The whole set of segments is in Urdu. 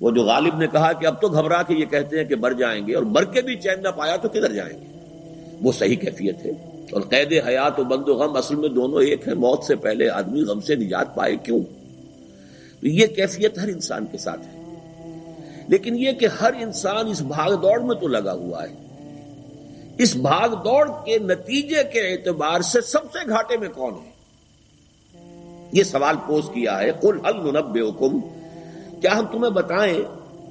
وہ جو غالب نے کہا کہ اب تو گھبرا کے یہ کہتے ہیں کہ مر جائیں گے، اور مر کے بھی چین نہ پایا تو کدھر جائیں گے، وہ صحیح کیفیت ہے۔ اور قید حیات و بند و غم اصل میں دونوں ایک ہیں، موت سے پہلے آدمی غم سے نجات پائے کیوں؟ تو یہ کیفیت ہر انسان کے ساتھ ہے، لیکن یہ کہ ہر انسان اس بھاگ دوڑ میں تو لگا ہوا ہے، اس بھاگ دوڑ کے نتیجے کے اعتبار سے سب سے گھاٹے میں کون ہے؟ یہ سوال پوز کیا ہے، قل هل ننبئکم، کیا ہم تمہیں بتائیں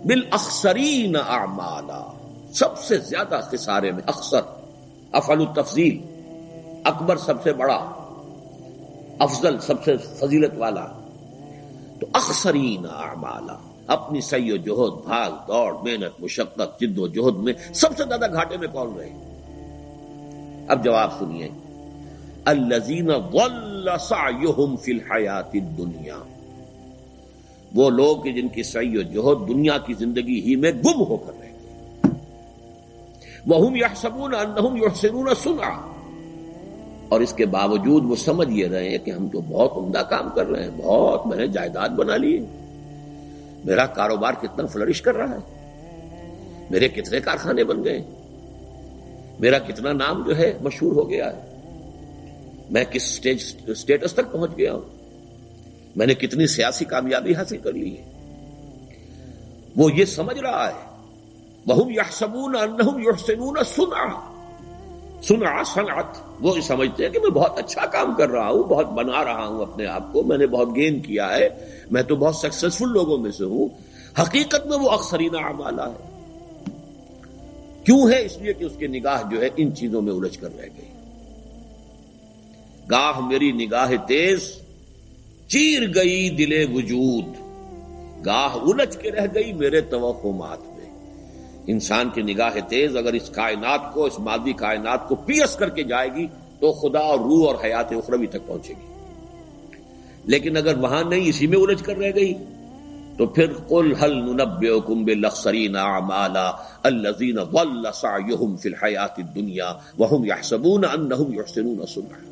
بالاخسرین اعمالا، سب سے زیادہ خسارے میں، اخسر افعل التفضیل، اکبر سب سے بڑا، افضل سب سے فضیلت والا، تو اخسرین اعمالا، اپنی سعی و جہد، بھاگ دوڑ، محنت، مشقت، جد و جہد میں سب سے زیادہ گھاٹے میں کون رہے؟ اب جواب سنیے، الذین ضل سعیہم فی الحیاۃ الدنیا، وہ لوگ کہ جن کی سعی و جہد دنیا کی زندگی ہی میں گم ہو کر رہے گئے، وہم یحسبون انہم یحسنون صنعا، اور اس کے باوجود وہ سمجھ یہ رہے ہیں کہ ہم تو بہت عمدہ کام کر رہے ہیں، بہت میں نے جائیداد بنا لی ہے، میرا کاروبار کتنا فلرش کر رہا ہے، میرے کتنے کارخانے بن گئے، میرا کتنا نام جو ہے مشہور ہو گیا ہے، میں کس سٹیٹس تک پہنچ گیا ہوں، میں نے کتنی سیاسی کامیابی حاصل کر لی ہے، وہ یہ سمجھ رہا ہے، وَهُمْ يَحْسَبُونَ أَنَّهُمْ يُحْسِنُونَ صُنْعًا، صنع صنعت، وہ سمجھتے ہیں کہ میں بہت اچھا کام کر رہا ہوں، بہت بنا رہا ہوں اپنے آپ کو، میں نے بہت گین کیا ہے، میں تو بہت سکسیسفل لوگوں میں سے ہوں، حقیقت میں وہ اخسرین اعمالا ہے۔ کیوں ہے؟ اس لیے کہ اس کی نگاہ جو ہے ان چیزوں میں الجھ کر رہ گئی۔ گاہ میری نگاہ تیز چیر گئی دل وجود، گاہ الجھ کے رہ گئی میرے توہمات میں۔ انسان کی نگاہ تیز اگر اس کائنات کو، اس مادی کائنات کو پیس کر کے جائے گی تو خدا اور روح اور حیات اخروی تک پہنچے گی، لیکن اگر وہاں نہیں، اسی میں الجھ کر رہ گئی، تو پھر قل هل ننبئکم بالاخسرین اعمالا الذین ضل سعیہم فی الحیاۃ الدنیا وہم یحسبون انہم یحسنون صنعا۔